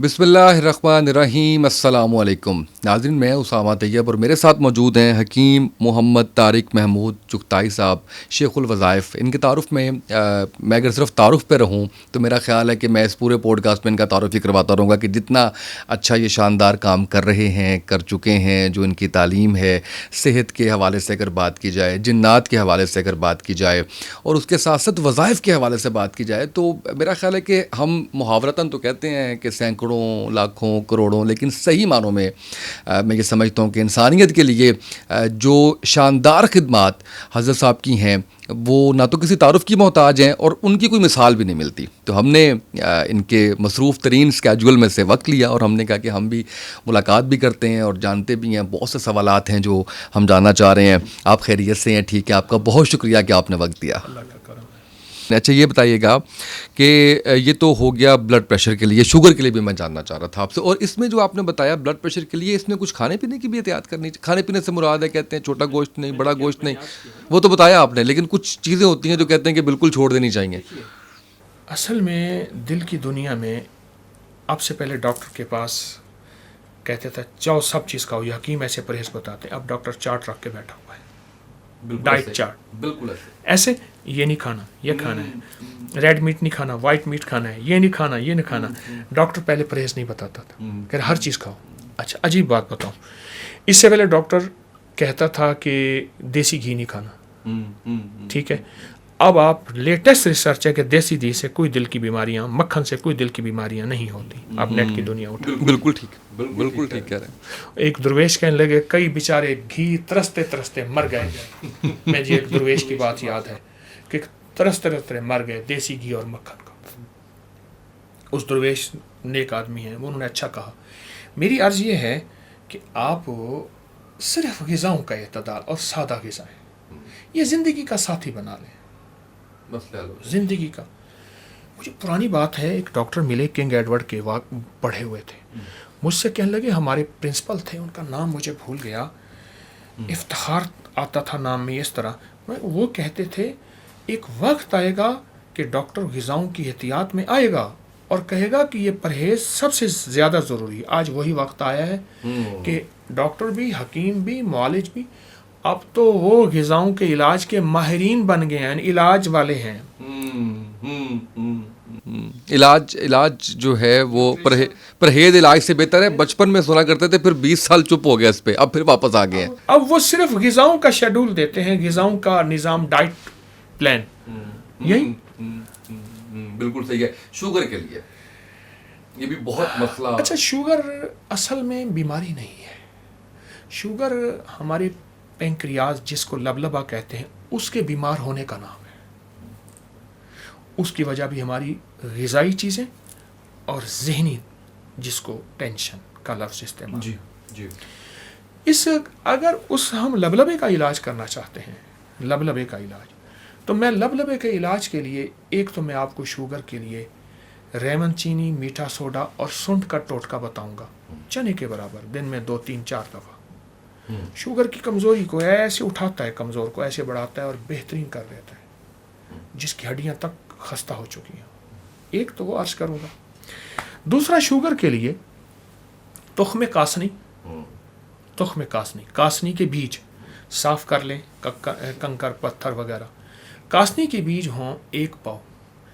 بسم اللہ الرحمن الرحیم. السلام علیکم ناظرین, میں اسامہ طیب اور میرے ساتھ موجود ہیں حکیم محمد طارق محمود چغتائی صاحب, شیخ الوظائف. ان کے تعارف میں میں اگر صرف تعارف پہ رہوں تو میرا خیال ہے کہ میں اس پورے پوڈ کاسٹ میں ان کا تعارف ہی کرواتا رہوں گا کہ جتنا اچھا یہ شاندار کام کر رہے ہیں, کر چکے ہیں, جو ان کی تعلیم ہے, صحت کے حوالے سے اگر بات کی جائے, جنات کے حوالے سے اگر بات کی جائے, اور اس کے ساتھ ساتھ وظائف کے حوالے سے بات کی جائے, تو میرا خیال ہے کہ ہم محاورتاً تو کہتے ہیں کہ سینکڑوں, لاکھوں, کروڑوں, لیکن صحیح معنوں میں میں یہ سمجھتا ہوں کہ انسانیت کے لیے جو شاندار خدمات حضرت صاحب کی ہیں وہ نہ تو کسی تعارف کی محتاج ہیں اور ان کی کوئی مثال بھی نہیں ملتی. تو ہم نے ان کے مصروف ترین اسکیجول میں سے وقت لیا اور ہم نے کہا کہ ہم بھی ملاقات بھی کرتے ہیں اور جانتے بھی ہیں, بہت سے سوالات ہیں جو ہم جاننا چاہ رہے ہیں. آپ خیریت سے ہیں؟ ٹھیک ہے, آپ کا بہت شکریہ کہ آپ نے وقت دیا. اچھا یہ بتائیے گا کہ یہ تو ہو گیا بلڈ پریشر کے لیے, شوگر کے لیے بھی میں جاننا چاہ رہا تھا آپ سے. اور اس میں جو آپ نے بتایا بلڈ پریشر کے لیے, اس میں کچھ کھانے پینے کی بھی احتیاط کرنی, کھانے پینے سے مراد ہے کہتے ہیں چھوٹا گوشت نہیں, بڑا گوشت نہیں, وہ تو بتایا آپ نے, لیکن کچھ چیزیں ہوتی ہیں جو کہتے ہیں کہ بالکل چھوڑ دینی چاہیے. اصل میں دل کی دنیا میں اب سے پہلے ڈاکٹر کے پاس کہتے تھے چاہو سب چیز کھاؤ, یہ حکیم ایسے پرہیز بتاتے, اب ڈاکٹر چارٹ رکھ کے بیٹھا ہوا ہے, ڈائٹ چارٹ, بالکل ایسے یہ نہیں کھانا, یہ کھانا ہے, ریڈ میٹ نہیں کھانا, وائٹ میٹ کھانا ہے, یہ نہیں کھانا, یہ نہیں کھانا. ڈاکٹر پہلے پرہیز نہیں بتاتا تھا کہ ہر چیز کھاؤ. اچھا عجیب بات بتاؤں, اس سے پہلے ڈاکٹر کہتا تھا کہ دیسی گھی نہیں کھانا, ٹھیک ہے. اب آپ لیٹسٹ ریسرچ ہے کہ دیسی گھی سے کوئی دل کی بیماریاں, مکھن سے کوئی دل کی بیماریاں نہیں ہوتی. آپ نیٹ کی دنیا اٹھا, بالکل ٹھیک, بالکل ٹھیک کہہ رہے ہیں. ایک درویش کہنے لگے کئی بیچارے گھی ترستے ترستے مر گئے. میں جی ایک درویش کی بات یاد ہے کہ ترستے ترستے مر گئے دیسی گھی اور مکھن کا. اس درویش نیک آدمی ہیں, انہوں نے اچھا کہا. میری عرض یہ ہے کہ آپ صرف غذاؤں کا اعتدال اور سادہ غذائیں یہ زندگی کا ساتھی بنا لیں, زندگی کا. مجھے پرانی بات ہے, ایک ڈاکٹر ملے کنگ ایڈورڈ کے پڑھے ہوئے تھے, مجھ سے کہنے لگے ہمارے پرنسپل تھے, ان کا نام مجھے بھول گیا, افتخار آتا تھا نام میں اس طرح, وہ کہتے تھے ایک وقت آئے گا کہ ڈاکٹر غذاؤں کی احتیاط میں آئے گا اور کہے گا کہ یہ پرہیز سب سے زیادہ ضروری ہے. آج وہی وقت آیا ہے کہ ڈاکٹر بھی, حکیم بھی, معالج بھی اب تو وہ غذاؤں کے علاج کے ماہرین بن گئے ہیں, علاج والے ہیں. علاج جو ہے وہ پرہیز علاج سے بہتر ہے. بچپن میں سنا کرتے تھے, پھر 20 سال چپ ہو گیا اس پہ, اب پھر واپس آ گئے ہیں. اب وہ صرف غذاؤں کا شیڈول دیتے ہیں, غذاؤں کا نظام, ڈائٹ پلان. یہی بالکل صحیح ہے. شوگر کے لیے یہ بھی بہت مسئلہ. اچھا, شوگر اصل میں بیماری نہیں ہے. شوگر ہمارے پینکریاز جس کو لبلبا کہتے ہیں اس کے بیمار ہونے کا نام ہے. اس کی وجہ بھی ہماری غذائی چیزیں اور ذہنی, جس کو ٹینشن کا لفظ استعمال. جی جی. اگر ہم لبلبے کا علاج کرنا چاہتے ہیں, لبلبے کا علاج, تو میں لبلبے کے علاج کے لیے ایک تو میں آپ کو شوگر کے لیے ریمن چینی, میٹھا سوڈا اور سنٹ کا ٹوٹکا بتاؤں گا, چنے کے برابر, دن میں 2-3-4 دفعہ. شوگر کی کمزوری کو ایسے اٹھاتا ہے, کمزور کو ایسے بڑھاتا ہے اور بہترین کر دیتا ہے, جس کی ہڈیاں تک خستہ ہو چکی ہیں. ایک تو وہ عرض کروں گا. دوسرا, شوگر کے لیے تخم کاسنی, کاسنی کے بیج صاف کر لیں, کنکر پتھر وغیرہ. کاسنی کے بیج ہوں 1 پاؤ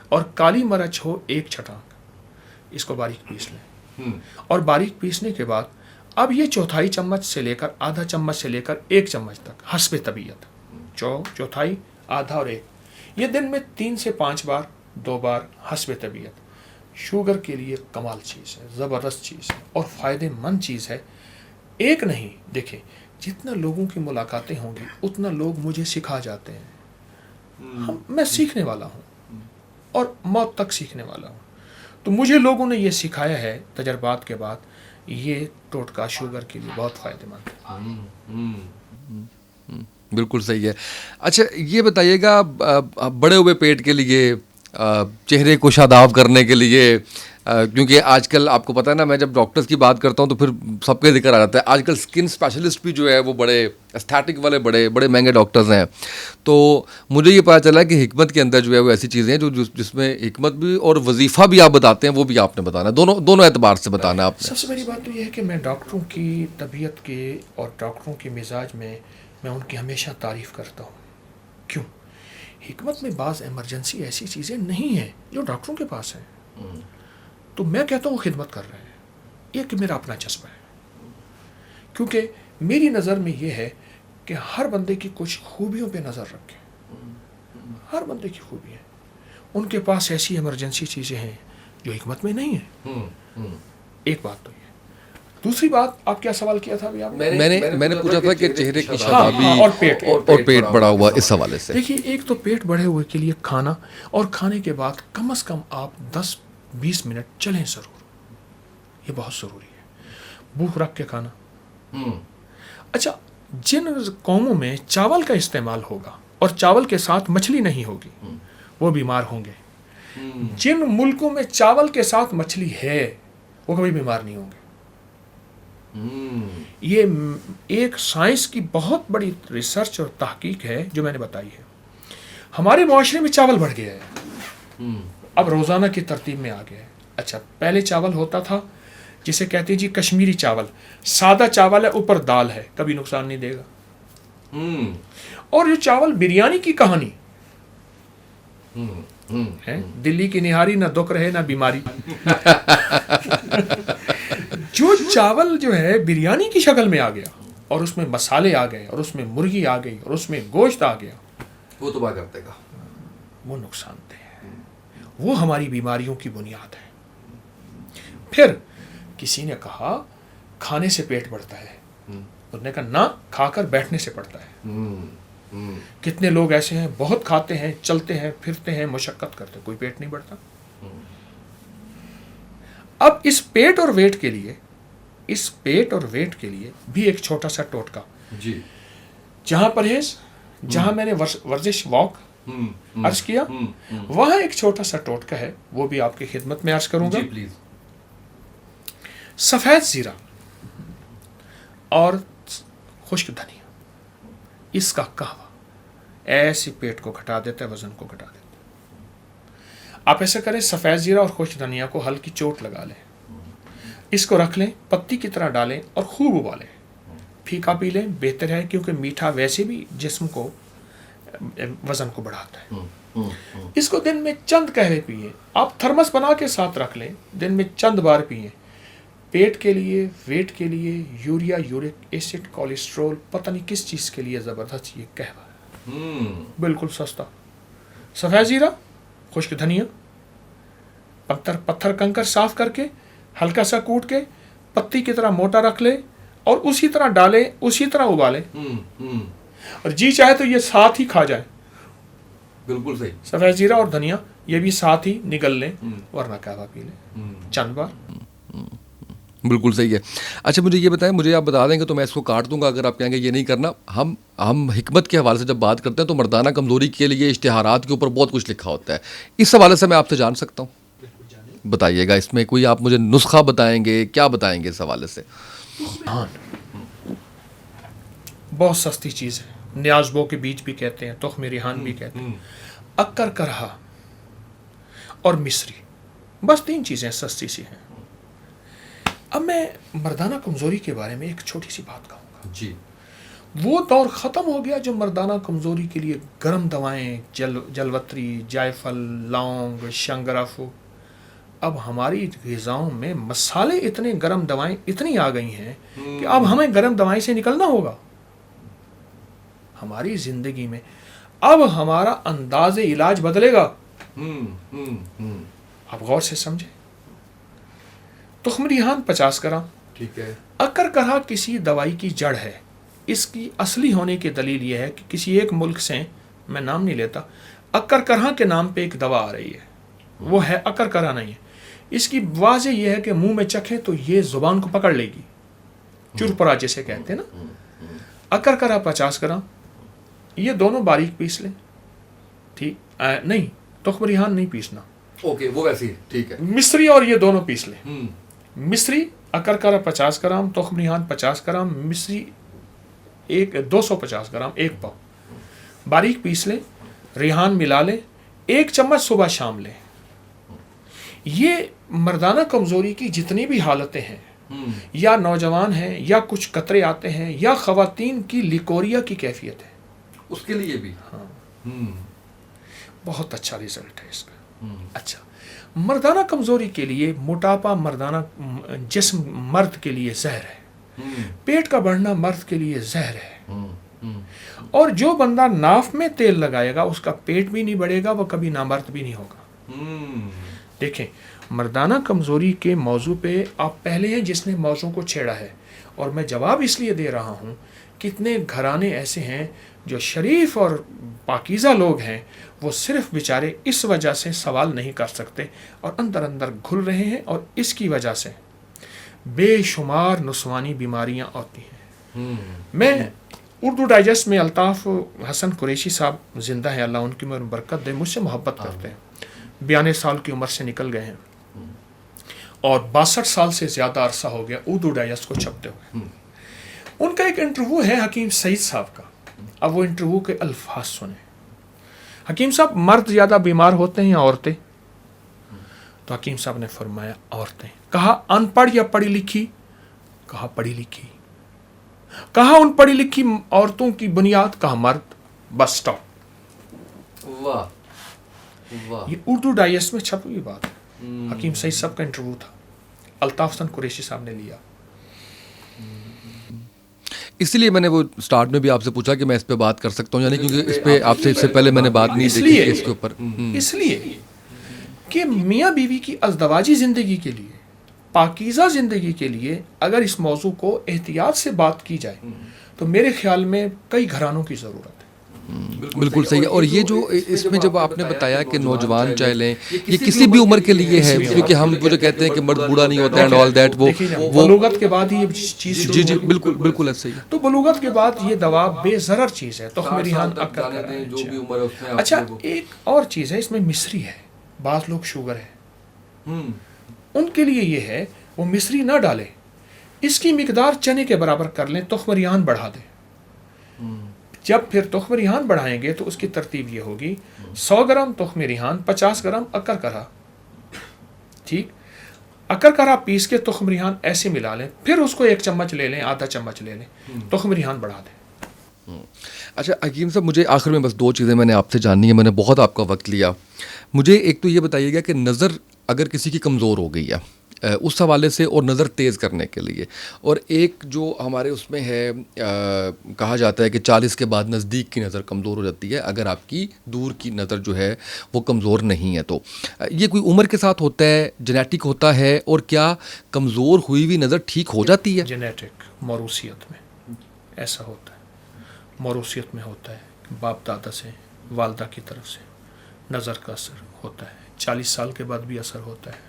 اور کالی مرچ ہو 1 چھٹانک, اس کو باریک پیس لیں. اور باریک پیسنے کے بعد اب یہ 1/4 چمچ سے لے کر آدھا چمچ سے لے کر 1 چمچ تک حسب طبیعت, 1/4 آدھا اور 1, یہ دن میں 3 سے 5 بار, 2 بار حسب طبیعت. شوگر کے لیے کمال چیز ہے, زبردست چیز ہے اور فائدہ مند چیز ہے. ایک نہیں, دیکھیں جتنا لوگوں کی ملاقاتیں ہوں گی اتنا لوگ مجھے سکھا جاتے ہیں. میں سیکھنے والا ہوں اور موت تک سیکھنے والا ہوں. تو مجھے لوگوں نے یہ سکھایا ہے تجربات کے بعد, یہ ٹوٹکا شوگر کے لیے بہت فائدہ مند ہے. بالکل صحیح ہے. اچھا یہ بتائیے گا, بڑے ہوئے پیٹ کے لیے, چہرے کو شاداب کرنے کے لیے, کیونکہ آج کل آپ کو پتہ ہے نا، میں جب ڈاکٹرز کی بات کرتا ہوں تو پھر سب کے ذکر آ جاتا ہے. آج کل اسکن اسپیشلسٹ بھی جو ہے وہ بڑے استھیٹک والے بڑے بڑے مہنگے ڈاکٹرز ہیں. تو مجھے یہ پتہ چلا کہ حکمت کے اندر جو ہے وہ ایسی چیزیں ہیں جس میں حکمت بھی اور وظیفہ بھی آپ بتاتے ہیں، وہ بھی آپ نے بتانا ہے، دونوں اعتبار سے بتانا ہے آپ نے. سب سے بڑی بات تو یہ ہے کہ میں ڈاکٹروں کی طبیعت کے اور ڈاکٹروں کے مزاج میں ان کی ہمیشہ تعریف کرتا ہوں. کیوں؟ حکمت میں بعض ایمرجنسی ایسی چیزیں نہیں ہیں جو ڈاکٹروں کے پاس ہیں، تو میں کہتا ہوں خدمت کر رہے ہیں. یہ کہ میرا اپنا جذبہ ہے، کیونکہ میری نظر میں یہ ہے کہ ہر بندے کی کچھ خوبیوں پہ نظر رکھیں. ہر بندے کی خوبی ہے، ان کے پاس ایسی ایمرجنسی چیزیں ہیں جو حکمت میں نہیں ہیں. ایک بات تو یہ. دوسری بات، آپ کیا سوال کیا تھا ابھی آپ نے؟ میں نے پوچھا تھا کہ چہرے کی ہاں، شادابی اور پیٹ بڑا ہوا اس حوالے سے. دیکھیے، ایک تو پیٹ بڑھے ہوئے کے لیے کھانا، اور کھانے کے بعد کم از کم آپ 10-20 منٹ چلیں ضرور. یہ بہت ضروری ہے. بھوک رکھ کے کھانا. اچھا، جن قوموں میں چاول کا استعمال ہوگا اور چاول کے ساتھ مچھلی نہیں ہوگی، وہ بیمار ہوں گے. جن ملکوں میں چاول کے ساتھ مچھلی ہے، وہ کبھی بیمار نہیں ہوں گے. یہ ایک سائنس کی بہت بڑی ریسرچ اور تحقیق ہے جو میں نے بتائی ہے. ہمارے معاشرے میں چاول بڑھ گیا ہے، اب روزانہ کی ترتیب میں آ گیا ہے. اچھا، پہلے چاول ہوتا تھا جسے کہتے ہیں جی کشمیری چاول، سادہ چاول ہے، اوپر دال ہے، کبھی نقصان نہیں دے گا. اور جو چاول بریانی کی کہانی ہے، دلی کی نہاری، نہ دکھ رہے نہ بیماری. جو چاول جو ہے بریانی کی شکل میں آ گیا، اور اس میں مسالے آ گئے، اور اس میں مرغی آ گئی، اور اس میں گوشت آ گیا، وہ تباہ کر دے گا، وہ نقصان دہ ہے. وہ ہماری بیماریوں کی بنیاد ہے. پھر کسی نے کہا کھانے سے پیٹ بڑھتا ہے، اس نے کہا نہ، کھا کر بیٹھنے سے بڑھتا ہے. کتنے لوگ ایسے ہیں بہت کھاتے ہیں، چلتے ہیں، پھرتے ہیں، مشقت کرتے ہیں، کوئی پیٹ نہیں بڑھتا. اب اس پیٹ اور ویٹ کے لیے بھی ایک چھوٹا سا ٹوٹکا، جی، جہاں پرہیز، جہاں میں نے ورزش واک عرض کیا، وہاں ایک چھوٹا سا ٹوٹکا ہے، وہ بھی آپ کی خدمت میں عرض کروں گا. جی پلیز. سفید زیرہ اور خشک دھنیا، اس کا قہوہ ایسے پیٹ کو گھٹا دیتا ہے، وزن کو گھٹا دیتا ہے. آپ ایسا کریں، سفید زیرہ اور خشک دھنیا کو ہلکی چوٹ لگا لیں، اس کو رکھ لیں، پتی کی طرح ڈالیں اور خوب ابالیں. پھیکا پی لیں، بہتر ہے، کیونکہ میٹھا ویسے بھی جسم کو وزن کو بڑھاتا ہے. اس کو دن میں چند قہوے پیئیں. آپ تھرمس بنا کے ساتھ رکھ لیں، دن میں چند بار پیئیں. پیٹ کے لیے، ویٹ کے لیے، یوریا، یورک ایسڈ، کولیسٹرول، پتہ نہیں کس چیز کے لیے زبردست یہ قہوہ ہے. بالکل سستا. سفید زیرہ، خشک دھنیا، پتھر کنکر صاف کر کے ہلکا سا کوٹ کے پتی کی طرح موٹا رکھ لے، اور اسی طرح ڈالے، اسی طرح ابالے، اور جی چاہے تو یہ ساتھ ہی کھا جائے. بالکل صحیح. سفید زیرہ اور دھنیا یہ بھی ساتھ ہی نگل لیں، ورنہ قہوہ پی لیں چند بار. بالکل صحیح ہے. اچھا، مجھے یہ بتائیں، مجھے آپ بتا دیں گے تو میں اس کو کاٹ دوں گا اگر آپ کہیں گے یہ نہیں کرنا. ہم حکمت کے حوالے سے جب بات کرتے ہیں تو مردانہ کمزوری کے لیے اشتہارات کے اوپر بہت کچھ لکھا ہوتا ہے. اس حوالے سے میں آپ سے جان سکتا ہوں؟ بتائیے گا، اس میں کوئی آپ مجھے نسخہ بتائیں گے، کیا بتائیں گے اس حوالے سے؟ بہت سستی چیز ہے، نیازبو کے بیج بھی کہتے ہیں، تخم ریحان بھی کہتے ہیں، اکر کرہا اور مصری، بس 3 چیزیں سستی سی ہیں. اب میں مردانہ کمزوری کے بارے میں ایک چھوٹی سی بات کہوں گا. جی. وہ دور ختم ہو گیا جو مردانہ کمزوری کے لیے گرم دوائیں، جلوتری، جائفل، لونگ، شنگرف. اب ہماری غذاؤں میں مسالے اتنے، گرم دوائیں اتنی آ گئی ہیں کہ اب ہمیں گرم دوائیں سے نکلنا ہوگا. ہماری زندگی میں اب ہمارا انداز علاج بدلے گا. آپ غور سے سمجھیں. تخم ریحان 50 گرام، ٹھیک ہے. اکر کرہا کسی دوائی کی جڑ ہے. اس کی اصلی ہونے کی دلیل یہ ہے کہ کسی ایک ملک سے، میں نام نہیں لیتا، اکر کرہا کے نام پہ ایک دوا آ رہی ہے، وہ ہے اکر کرہا نہیں ہے. اس کی واضح یہ ہے کہ منہ میں چکھیں تو یہ زبان کو پکڑ لے گی، چرپرا جسے کہتے ہیں نا. اکر کرہا 50 گرام، یہ دونوں باریک پیس لیں. ٹھیک نہیں، تخم ریحان نہیں پیسنا، اوکے وہ ویسی ٹھیک ہے. مصری اور یہ دونوں پیس لیں. مصری اکرکرا 50 گرام، تخم ریحان 50 گرام، مصری 250 گرام، 1 پاؤ باریک پیس لیں. ریحان ملا لیں، 1 چمچ صبح شام لیں. یہ مردانہ کمزوری کی جتنی بھی حالتیں ہیں، یا نوجوان ہیں، یا کچھ قطرے آتے ہیں، یا خواتین کی لیکوریا کی کیفیت ہے، اس کے لیے بھی. بہت اچھا رزلٹ ہے اس کا. اچھا، مردانہ کمزوری کے لیے موٹاپا مردانہ جسم مرد کے لیے زہر ہے. پیٹ کا بڑھنا مرد کے لیے زہر ہے. اور جو بندہ ناف میں تیل لگائے گا اس کا پیٹ بھی نہیں بڑھے گا، وہ کبھی نامرد بھی نہیں ہوگا. دیکھیں، مردانہ کمزوری کے موضوع پہ آپ پہلے ہیں جس نے موضوع کو چھیڑا ہے، اور میں جواب اس لیے دے رہا ہوں. کتنے گھرانے ایسے ہیں جو شریف اور پاکیزہ لوگ ہیں، وہ صرف بیچارے اس وجہ سے سوال نہیں کر سکتے اور اندر اندر گھل رہے ہیں، اور اس کی وجہ سے بے شمار نسوانی بیماریاں ہوتی ہیں. میں اردو ڈائجسٹ میں الطاف حسن قریشی صاحب زندہ ہیں، اللہ ان کی برکت دے، مجھ سے محبت کرتے ہیں. 92 سال کی عمر سے نکل گئے ہیں، اور 62 سال سے زیادہ عرصہ ہو گیا اردو ڈائجسٹ کو چھپتے ہوئے. ان کا ایک انٹرویو ہے حکیم سعید صاحب کا. اب وہ انٹرویو کے الفاظ سنیں. حکیم صاحب، مرد زیادہ بیمار ہوتے ہیں یا عورتیں؟ تو حکیم صاحب نے فرمایا عورتیں. کہا ان پڑھ یا پڑھی لکھی؟ کہا پڑھی لکھی. کہا ان پڑھی لکھی عورتوں کی بنیاد؟ کہا مرد. Bus stop. واہ واہ. یہ اردو ڈائجسٹ میں چھپی ہوئی بات ہے. حکیم سعید صاحب کا انٹرویو تھا، الطاف حسن قریشی صاحب نے لیا. اسی لیے میں نے وہ سٹارٹ میں بھی آپ سے پوچھا کہ میں اس پہ بات کر سکتا ہوں یا نہیں، کیونکہ اس پہ آپ سے اس سے پہلے میں نے بات نہیں دیکھی اس کے اوپر. اس لیے کہ میاں بیوی کی ازدواجی زندگی کے لیے، پاکیزہ زندگی کے لیے اگر اس موضوع کو احتیاط سے بات کی جائے تو میرے خیال میں کئی گھرانوں کی ضرورت ہے. بالکل صحیح ہے. اور یہ جو اس میں جب آپ نے بتایا کہ نوجوان چاہے لیں، یہ کسی بھی عمر کے لیے ہے، کیونکہ ہم وہ جو کہتے ہیں کہ مرد بوڑھا نہیں ہوتا ہے اینڈ آل دیٹ، وہ بلوغت کے بعد ہی یہ چیز جی جی بالکل بالکل ایسا ہی ہے. تو بلوغت کے بعد یہ دوا بے ضرر چیز ہے. تخم ریحان اچھا، ایک اور چیز ہے اس میں مصری ہے. بعض لوگ شوگر ہے، ان کے لیے یہ ہے وہ مصری نہ ڈالیں، اس کی مقدار چنے کے برابر کر لیں، تخم ریحان بڑھا دیں. جب پھر تخم ریحان بڑھائیں گے تو اس کی ترتیب یہ ہوگی: 100 گرام تخم ریحان، 50 گرام اکرکرا. ٹھیک، اکرکرا پیس کے تخم ریحان ایسے ملا لیں، پھر اس کو 1 چمچ لے لیں، آدھا چمچ لے لیں، تخم ریحان بڑھا دیں. اچھا حکیم صاحب، مجھے آخر میں بس 2 چیزیں میں نے آپ سے جاننی ہے، میں نے بہت آپ کا وقت لیا. مجھے ایک تو یہ بتائیے گا کہ نظر اگر کسی کی کمزور ہو گئی ہے اس حوالے سے، اور نظر تیز کرنے کے لیے، اور ایک جو ہمارے اس میں ہے کہا جاتا ہے کہ 40 کے بعد نزدیک کی نظر کمزور ہو جاتی ہے اگر آپ کی دور کی نظر جو ہے وہ کمزور نہیں ہے. تو یہ کوئی عمر کے ساتھ ہوتا ہے، جینیٹک ہوتا ہے، اور کیا کمزور ہوئی ہوئی نظر ٹھیک ہو جاتی ہے؟ جینیٹک، موروثیت میں ایسا ہوتا ہے. موروثیت میں ہوتا ہے، باپ دادا سے، والدہ کی طرف سے نظر کا اثر ہوتا ہے. 40 سال کے بعد بھی اثر ہوتا ہے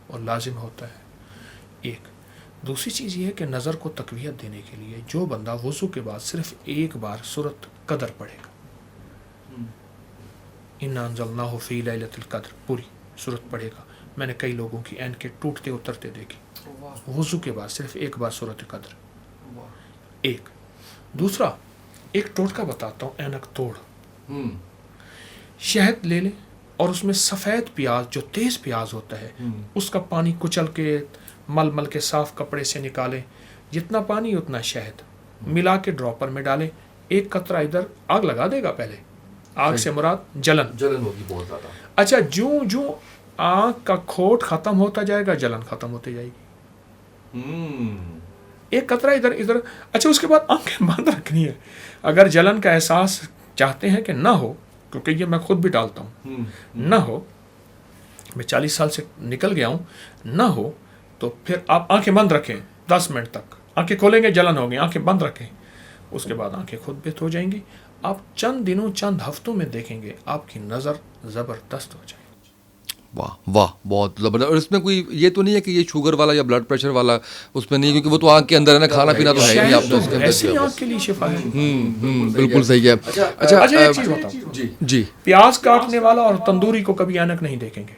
اور لازم ہوتا ہے. ایک دوسری چیز یہ ہے کہ نظر کو تقویت دینے کے لیے جو بندہ وضو کے بعد صرف ایک بار سورۃ قدر پڑھے گا، انا انزلناہ فی لیلۃ القدر، پوری سورۃ پڑھے گا. میں نے کئی لوگوں کی عین کے ٹوٹتے اترتے دیکھی، وضو کے بعد صرف ایک بار سورۃ قدر. ایک دوسرا، ایک ٹوٹکا بتاتا ہوں، اینک توڑ. شہد لے لیں اور اس میں سفید پیاز، جو تیز پیاز ہوتا ہے، اس کا پانی کچل کے مل مل کے صاف کپڑے سے نکالیں. جتنا پانی اتنا شہد ملا کے ڈراپر میں ڈالیں. 1 قطرہ ادھر، آگ لگا دے گا پہلے. آگ سے مراد جلن ہوگی بہت زیادہ. اچھا، جو آنکھ کا کھوٹ ختم ہوتا جائے گا، جلن ختم ہوتی جائے گی. 1 قطرہ ادھر. اچھا، اس کے بعد آنکھیں بند رکھنی ہے. اگر جلن کا احساس چاہتے ہیں کہ نہ ہو، کیونکہ یہ میں خود بھی ڈالتا ہوں، نہ ہو، میں 40 سال سے نکل گیا ہوں، نہ ہو تو پھر آپ آنکھیں بند رکھیں 10 منٹ تک. آنکھیں کھولیں گے جلن ہوگی، آنکھیں بند رکھیں، اس کے بعد آنکھیں خود بہت ہو جائیں گی. آپ چند دنوں، چند ہفتوں میں دیکھیں گے آپ کی نظر زبردست ہو جائے گی. واہ واہ، بہت زبردست. اور اس میں کوئی یہ تو نہیں ہے کہ یہ شوگر والا یا بلڈ پریشر والا اس میں نہیں، کیونکہ وہ تو آنکھ کے اندر ہے نا، کھانا پینا تو ہے ہی نہیں آپ نے اس کے اندر. ایسی آنکھ کے لیے شفا ہے. بالکل صحیح ہے. اچھا، ایک چیز بتاؤں، جی، پیاز کاٹنے والا اور تندوری کو کبھی اینک نہیں دیکھیں گے.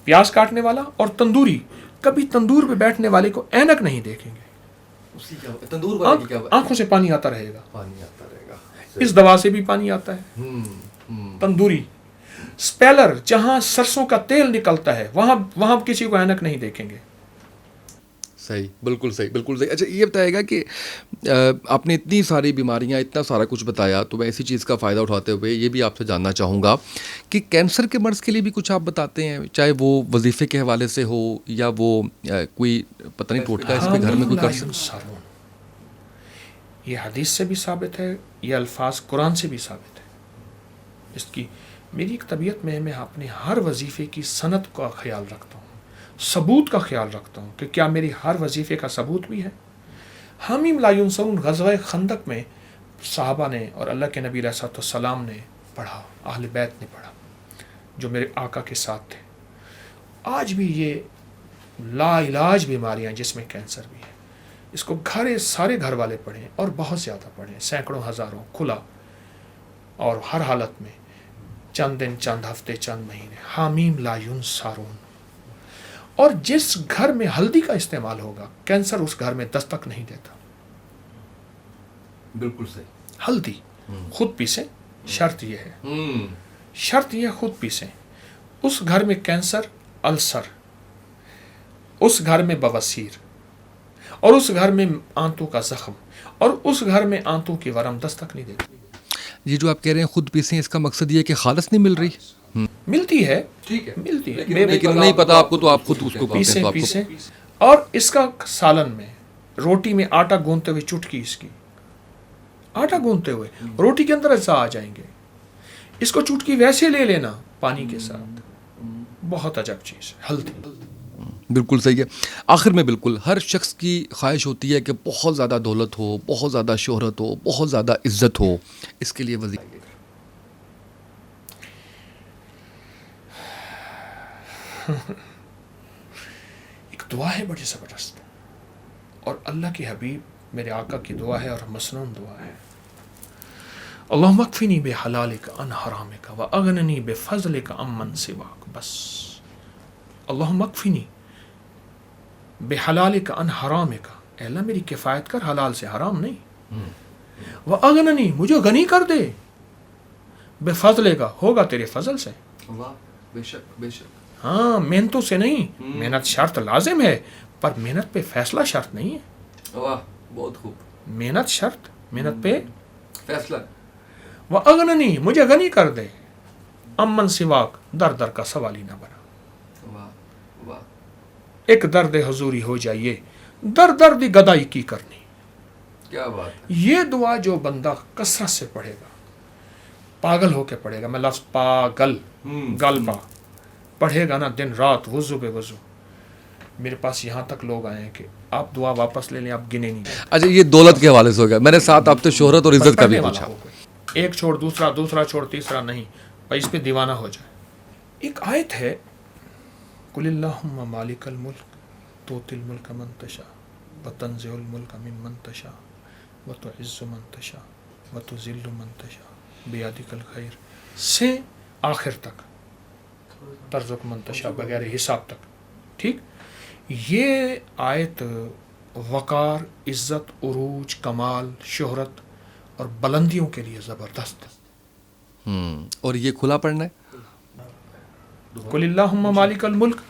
پیاز کاٹنے والا اور تندوری کبھی تندور پہ بیٹھنے والے کو اینک نہیں دیکھیں گے. تندور والے کی کیا بات؟ آنکھوں سے پانی آتا رہے گا. پانی آتا رہے گا. اس دوا سے بھی پانی آتا ہے. تندوری اسپیلر جہاں سرسوں کا تیل نکلتا ہے وہاں کسی کو اینک نہیں دیکھیں گے. صحیح، بالکل صحیح، بالکل صحیح. اچھا یہ بتائے گا کہ آپ نے اتنی ساری بیماریاں، اتنا سارا کچھ بتایا، تو میں اسی چیز کا فائدہ اٹھاتے ہوئے یہ بھی آپ سے جاننا چاہوں گا کہ کینسر کے مرض کے لیے بھی کچھ آپ بتاتے ہیں، چاہے وہ وظیفے کے حوالے سے ہو یا وہ کوئی پتہ نہیں ٹوٹکا اس پہ گھر میں کوئی کر سکتا. یہ حدیث سے بھی ثابت ہے، یہ الفاظ قرآن سے بھی ثابت ہے. اس کی میری ایک طبیعت میں اپنے ہر وظیفے کی سند کا خیال رکھتا ہوں، ثبوت کا خیال رکھتا ہوں کہ کیا میری ہر وظیفے کا ثبوت بھی ہے. حمیم لا ینصرون غزوہ خندق میں صحابہ نے اور اللہ کے نبی علیہ السلام نے پڑھا، اہل بیت نے پڑھا جو میرے آقا کے ساتھ تھے. آج بھی یہ لا علاج بیماریاں جس میں کینسر بھی ہے، اس کو سارے گھر والے پڑھیں اور بہت زیادہ پڑھیں، سینکڑوں ہزاروں کھلا، اور ہر حالت میں چند دن، چند ہفتے، چند مہینے. حمیم لا ینصرون. اور جس گھر میں ہلدی کا استعمال ہوگا کینسر اس گھر میں دستک نہیں دیتا. بالکل صحیح. ہلدی خود پیسیں، شرط یہ ہے، شرط یہ خود پیسیں. اس گھر میں کینسر، السر، اس گھر میں بواسیر، اور اس گھر میں آنتوں کا زخم، اور اس گھر میں آنتوں کی ورم دستک نہیں دیتی. یہ جو آپ کہہ رہے ہیں خود پیسیں، اس کا مقصد یہ ہے کہ خالص نہیں مل رہی؟ ملتی ہے، ٹھیک ہے، ملتی ہے، لیکن نہیں پتا آپ کو تو آپ خود اس کو پیسیں. اور اس کا سالن میں، روٹی میں آٹا گوندتے ہوئے چٹکی، اس کی آٹا گوندتے ہوئے روٹی کے اندر اجزاء آ جائیں گے. اس کو چٹکی ویسے لے لینا پانی کے ساتھ، بہت عجب چیز ہے ہلدی. بالکل صحیح ہے. آخر میں بالکل ہر شخص کی خواہش ہوتی ہے کہ بہت زیادہ دولت ہو، بہت زیادہ شہرت ہو، بہت زیادہ عزت ہو. اس کے لیے وظیفہ ایک دعا ہے بڑی زبردست، اور اللہ کے حبیب میرے آقا کی دعا ہے اور مسنون دعا ہے. اللہم اکفنی بحلالک عن حرامک واغننی بفضلک عمن سواک. بس اللہم اکفنی بحلالک عن حرامک، اے اللہ میری کفایت کر حلال سے، حرام نہیں. واغننی، مجھے غنی کر دے، بفضلک، ہوگا تیرے فضل سے. بے شک، بے شک. ہاں، محنتوں سے نہیں. محنت شرط لازم ہے، پر محنت پہ فیصلہ شرط نہیں ہے. واہ، بہت خوب. محنت شرط، محنت پہ فیصلہ. وَأَغْنَنِي، مجھے غنی کر دے، امن سواک، در در کا سوالی نہ بنا. واہ واہ. ایک درد حضوری ہو جائیے، در دی گدائی کی کرنی. کیا بات ہے. یہ دعا جو بندہ کثرت سے پڑھے گا، پاگل ہو کے پڑھے گا، میں لفظ پاگل، گلبا پڑھے گا نا دن رات، وضو بے وضو. میرے پاس یہاں تک لوگ آئے ہیں کہ آپ دعا واپس لے لیں، آپ گنے نہیں. اچھا یہ دولت کے حوالے سے ہو گیا. میں نے ساتھ آپ سے شہرت اور عزت کا بھی پوچھا. ایک چھوڑ دوسرا، دوسرا چھوڑ تیسرا نہیں، بھائی اس پہ دیوانہ ہو جائے. ایک آیت ہے، قل اللہم مالک الملک توتی الملک من تشاء وتنزع الملک ممن تشاء وتعز من تشاء وتذل من تشاء بیدک الخیر سے آخر تک، ترزق من تشاء بغیر حساب تک. ٹھیک. یہ آیت وقار، عزت، عروج، کمال، شہرت اور بلندیوں کے لیے زبردست. اور یہ کھلا پڑھنا ہے. قل اللہم مالک الملک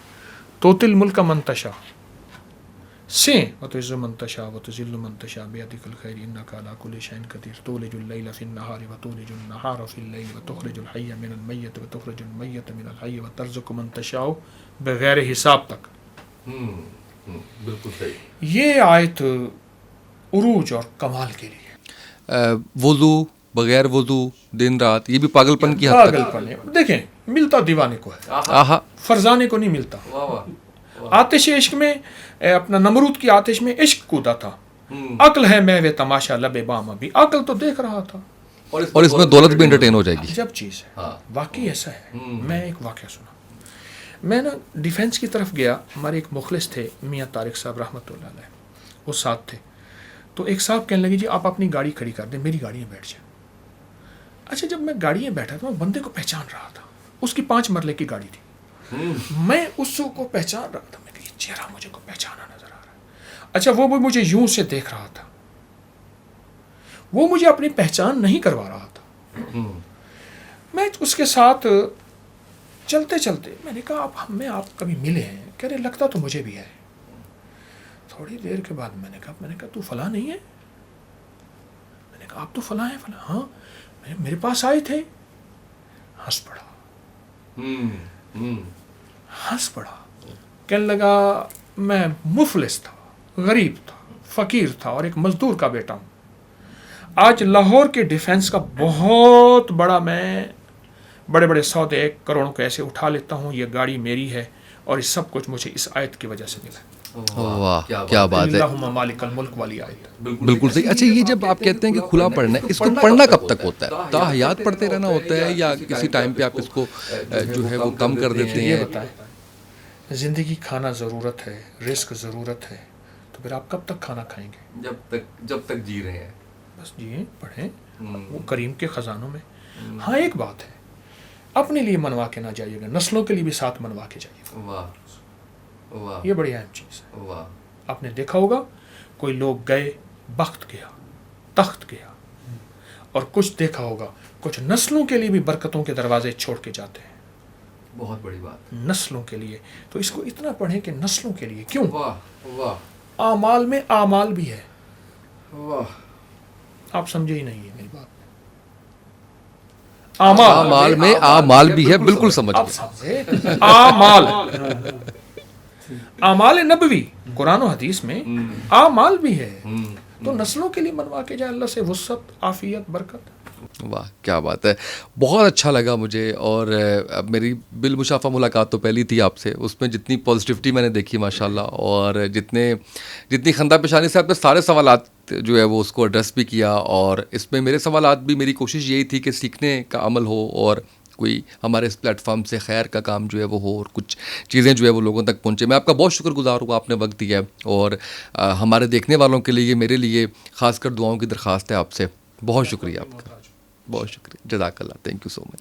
توتی الملک من تشاء سے وتعز من تشاء وتذل من تشاء بیدک الخیر انک علی کل شیء قدیر تولج اللیل فی النہار وتولج النہار فی اللیل وتخرج الحی من المیت وتخرج المیت من الحی وترزق من تشاء بغیر حساب تک. بالکل صحیح. یہ آیت عروج اور کمال کے لیے. وضو، بغیر وضو، دن رات، یہ بھی پاگل پن کی حد تک. پاگل پن ہے. دیکھیں، ملتا دیوانے کو ہے، آہا. فرزانے کو نہیں ملتا. آتش عشق میں، اپنا نمرود کی آتش میں عشق کودا تھا. عقل ہے محو تماشا لب بام، ابھی عقل تو دیکھ رہا تھا. اور اس میں دولت بھی انٹرٹین ہو جائے گی. جب چیز ہے، واقعی ایسا ہے. میں ایک واقعہ سنا. میں نا ڈیفینس کی طرف گیا، ہمارے ایک مخلص تھے میاں طارق صاحب رحمۃ اللہ علیہ، وہ ساتھ تھے. تو ایک صاحب کہنے لگے جی آپ اپنی گاڑی کھڑی کر دیں، میری گاڑی میں بیٹھ جائیں. اچھا جب میں گاڑی میں بیٹھا تو میں بندے کو پہچان رہا تھا. اس کی 5 مرلے کی گاڑی تھی. میں اس کو پہچان رہا تھا. میں کہ یہ چہرہ مجھے کو پہچانا نظر آ رہا ہے. اچھا وہ بھی مجھے یوں سے دیکھ رہا تھا, وہ مجھے اپنی پہچان نہیں کروا رہا تھا. میں اس کے ساتھ چلتے چلتے میں نے کہا آپ کبھی ملے ہیں؟ کہہ رہے لگتا تو مجھے بھی ہے. تھوڑی دیر کے بعد میں نے کہا تو فلاں نہیں ہے؟ میں نے کہا آپ تو فلاں ہیں. فلاں ہاں میرے پاس آئے تھے. ہنس پڑا. ہنس پڑا. کہنے لگا میں مفلس تھا, غریب تھا, فقیر تھا اور ایک مزدور کا بیٹا ہوں. آج لاہور کے ڈیفنس کا بہت بڑا میں بڑے بڑے سودے 1 کروڑ کو ایسے اٹھا لیتا ہوں. یہ گاڑی میری ہے اور یہ سب کچھ مجھے اس آیت کی وجہ سے ملا. واہ کیا بات ہے, اللہم مالک الملک والی آیت. بالکل صحیح. اچھا یہ جب آپ کہتے ہیں کہ کھلا پڑھنا ہے, اس کو پڑھنا کب تک ہوتا ہے؟ تا حیات پڑھتے رہنا ہوتا ہے یا کسی ٹائم پہ آپ اس کو جو ہے وہ کم کر دیتے ہیں؟ یہ بتائیں, زندگی کھانا ضرورت ہے, رزق ضرورت ہے, تو پھر آپ کب تک کھانا کھائیں گے؟ جب تک جی رہے ہیں. بس جیئیں, پڑھیں وہ کریم کے خزانوں میں. ہاں ایک بات ہے, اپنے لیے منوا کے نہ جائیے گا, نسلوں کے لیے بھی ساتھ منوا کے جائیے گا. واہ واہ یہ بڑی اہم چیز ہے. واہ. آپ نے دیکھا ہوگا کوئی لوگ گئے, بخت گیا, تخت گیا, اور کچھ دیکھا ہوگا کچھ نسلوں کے لیے بھی برکتوں کے دروازے چھوڑ کے جاتے ہیں. بہت بڑی بات. نسلوں کے لیے. تو اس کو اتنا پڑھیں کہ نسلوں کے لیے. کیوں؟ واہ واہ. اعمال میں اعمال بھی ہے. واہ. آپ سمجھے ہی نہیں ہے میری بات. اعمال میں اعمال بھی ہے, بالکل سمجھ آپ گئے. سمجھے. اعمال, اعمال نبوی قرآن و حدیث میں اعمال بھی ہے. تو نسلوں کے لیے منوا کے جائے, اللہ سے وسعت, عافیت, برکت. واہ کیا بات ہے, بہت اچھا لگا مجھے. اور میری بالمشافہ ملاقات تو پہلی تھی آپ سے, اس میں جتنی پازیٹیوٹی میں نے دیکھی ماشاءاللہ, اور جتنی خندہ پیشانی سے آپ نے سارے سوالات جو ہے وہ اس کو ایڈریس بھی کیا. اور اس میں میرے سوالات بھی, میری کوشش یہی تھی کہ سیکھنے کا عمل ہو اور کوئی ہمارے اس پلیٹ فارم سے خیر کا کام جو ہے وہ ہو, اور کچھ چیزیں جو ہے وہ لوگوں تک پہنچے. میں آپ کا بہت شکر گزار ہوں, آپ نے وقت دیا ہے. اور ہمارے دیکھنے والوں کے لیے, میرے لیے خاص کر دعاؤں کی درخواست ہے آپ سے. بہت شکریہ آپ کا, بہت شکریہ. جزاک اللہ, تھینک یو سو مچ.